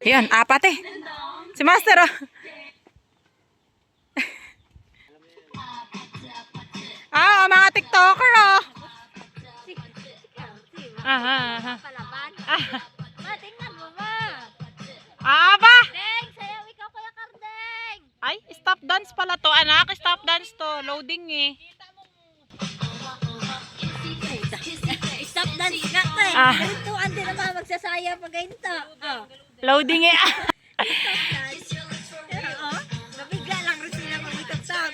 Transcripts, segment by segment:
Yan, apat eh. Si Master oh. Mga TikToker oh. Aha, aha. Tingnan mo ma. Aba! Deng, sayaw ikaw Kuya Kardeng. Ay, stop dance pala to. Anak, stop dance to. Loading eh. Stop dance nga to eh. Ah. Ganito, andi naman magsasaya pag ganito. Oh. Loading eh. Stop dance. Oo. Nabigla lang rin sila mag-tiktok.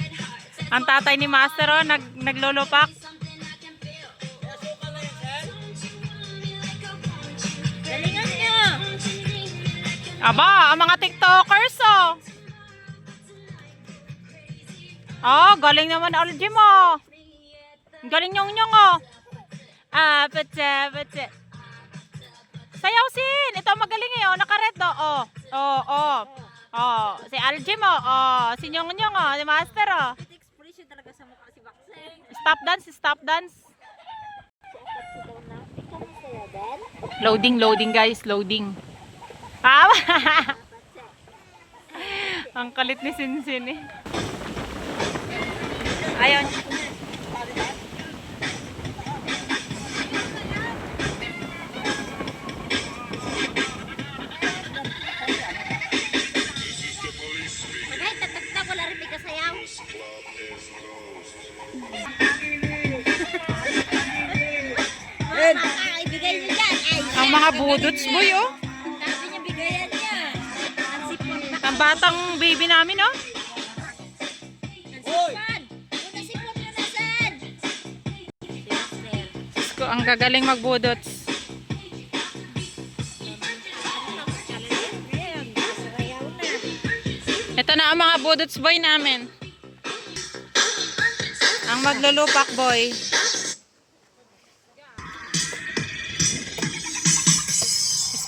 Ang tatay ni Master oh, naglolopak. Galingan nyo. Aba, ang mga TikTokers oh. Oh, galing naman Algie mo. Galing nyong oh. Petse. Sayaw sin. Ito magaling eh oh, naka-red oh. Oh, si Algie mo. Oh, si nyong oh, si Master oh. Expression talaga sa mukha si Baksen. Stop dance. Loading guys, loading. Ang kalit ni Sinsin eh. Ayun. Ay, tatak wala rin kasayaw. Ibigay niyo dyan. Ang mga budots boy oh. Sabi niya bigayan niya. Ang sipon na. Ang batang baby namin oh. Ang sipon. Una sipon na nasan. Si Master. Diyos ko, ang gagaling magbudots. Ito na ang mga budots boy namin. Ang maglulupak boy.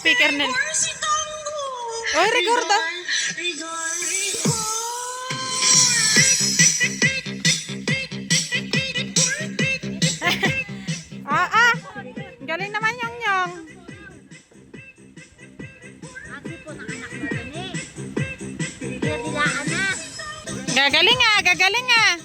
Speaker nila. Oy, recorda. Galing naman yung. Ang sipon ng anak mo din eh. Kaya dilaan na. Gagaling ah.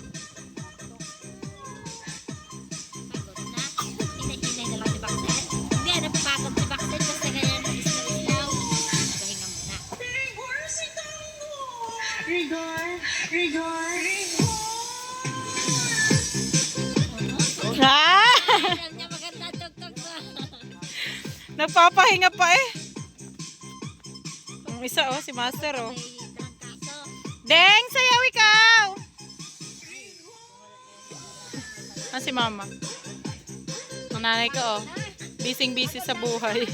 Inay na lang si Baksen. Hindi, napapagod si Baksen kasi ganyan ang islaw. Pahinga muna. Alam niya maganda tugtog mo. Nagpapahinga pa eh. Ang isa oh, si Master oh. May trangkaso. Deng, sayaw ikaw! Si Mama. Ang nanay ko oh. Busy sa buhay.